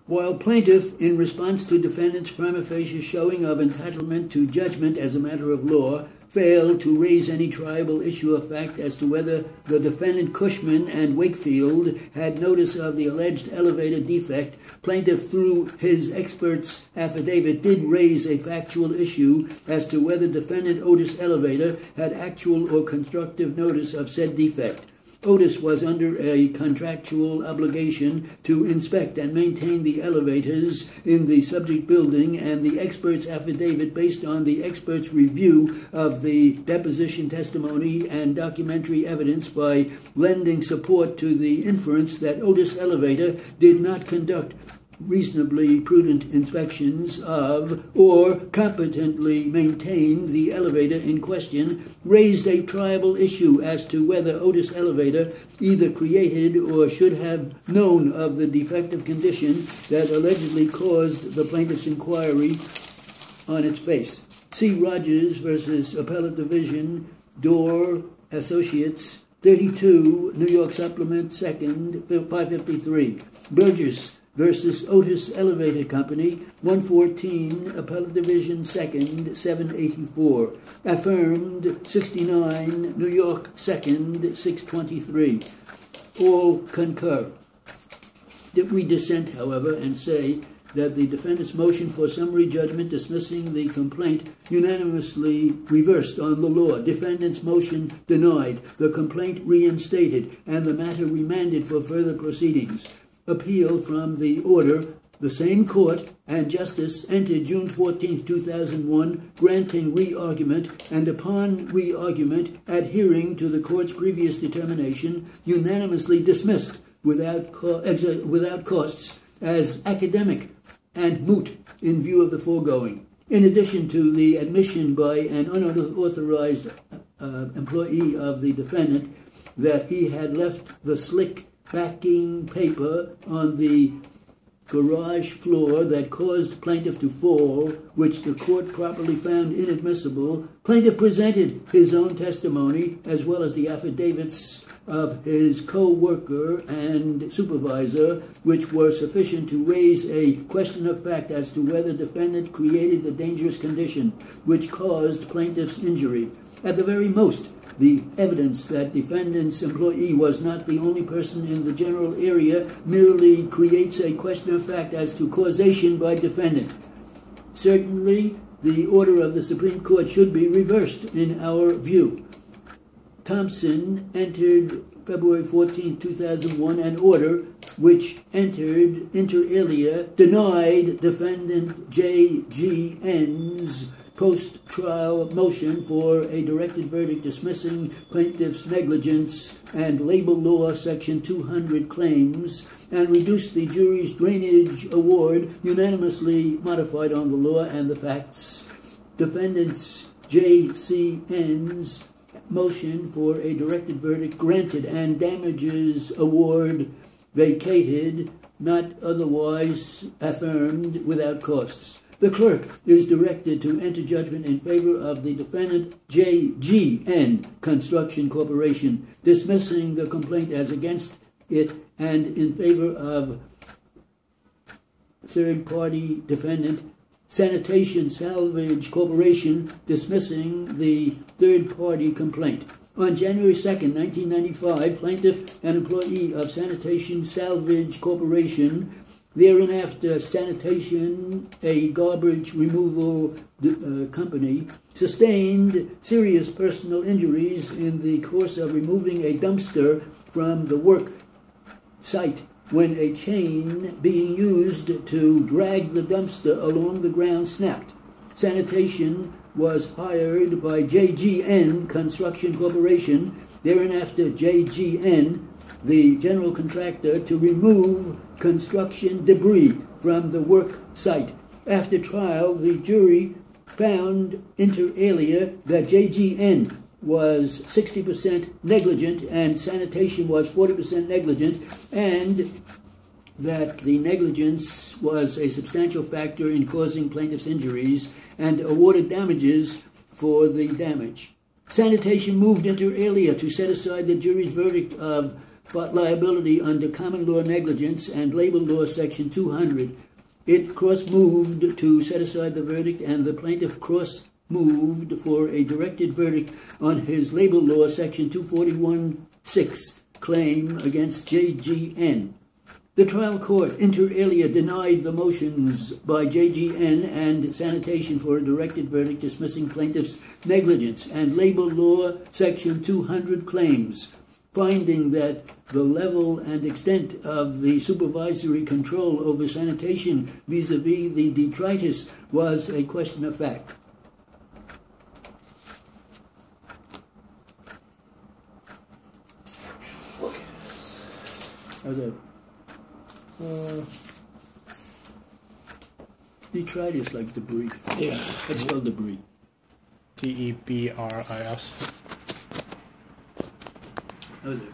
While plaintiff, in response to defendant's prima facie showing of entitlement to judgment as a matter of law, failed to raise any triable issue of fact as to whether the defendant Cushman and Wakefield had notice of the alleged elevator defect, plaintiff, through his expert's affidavit, did raise a factual issue as to whether defendant Otis Elevator had actual or constructive notice of said defect. Otis was under a contractual obligation to inspect and maintain the elevators in the subject building, and the expert's affidavit, based on the expert's review of the deposition testimony and documentary evidence, by lending support to the inference that Otis Elevator did not conduct reasonably prudent inspections of or competently maintain the elevator in question, raised a triable issue as to whether Otis Elevator either created or should have known of the defective condition that allegedly caused the plaintiff's inquiry on its face. C. Rogers versus Appellate Division, Dorr Associates, 32, New York Supplement, 2nd, 553. Burgess versus Otis Elevator Company, 114, Appellate Division, 2nd, 784. Affirmed, 69, New York 2nd, 623. All concur. We dissent, however, and say that the defendant's motion for summary judgment dismissing the complaint unanimously reversed on the law. Defendant's motion denied, the complaint reinstated, and the matter remanded for further proceedings. Appeal from the order, the same court and justice entered June 14, 2001, granting re-argument, and upon re-argument, adhering to the court's previous determination, unanimously dismissed without costs as academic and moot in view of the foregoing. In addition to the admission by an unauthorized employee of the defendant that he had left the slick backing paper on the garage floor that caused plaintiff to fall, which the court properly found inadmissible, plaintiff presented his own testimony as well as the affidavits of his co-worker and supervisor, which were sufficient to raise a question of fact as to whether defendant created the dangerous condition which caused plaintiff's injury. At the very most, the evidence that defendant's employee was not the only person in the general area merely creates a question of fact as to causation by defendant. Certainly, the order of the Supreme Court should be reversed in our view. Thompson entered February 14, 2001, an order which entered inter alia denied defendant JGN's post-trial motion for a directed verdict dismissing plaintiff's negligence and labor law section 200 claims, and reduced the jury's drainage award, unanimously modified on the law and the facts. Defendant's JCN's motion for a directed verdict granted and damages award vacated, not otherwise affirmed, without costs. The clerk is directed to enter judgment in favor of the defendant JGN Construction Corporation, dismissing the complaint as against it, and in favor of third-party defendant Sanitation Salvage Corporation, dismissing the third-party complaint. On January 2, 1995, plaintiff, an employee of Sanitation Salvage Corporation, thereinafter Sanitation, a garbage removal company, sustained serious personal injuries in the course of removing a dumpster from the work site when a chain being used to drag the dumpster along the ground snapped. Sanitation was hired by JGN Construction Corporation, thereinafter JGN, the general contractor, to remove construction debris from the work site. After trial, the jury found inter alia that JGN was 60% negligent and Sanitation was 40% negligent, and that the negligence was a substantial factor in causing plaintiff's injuries, and awarded damages for the damage. Sanitation moved inter alia to set aside the jury's verdict of liability under common law negligence and labor law section 200. It cross-moved to set aside the verdict, and the plaintiff cross-moved for a directed verdict on his labor law section 241(6) claim against JGN. The trial court inter alia denied the motions by JGN and Sanitation for a directed verdict dismissing plaintiff's negligence and labor law section 200 claims, finding that the level and extent of the supervisory control over sanitation vis-a-vis the detritus was a question of fact. Look at this. Okay. Detritus, like debris. Yeah. Let's spell debris. DEBRIS. Okay.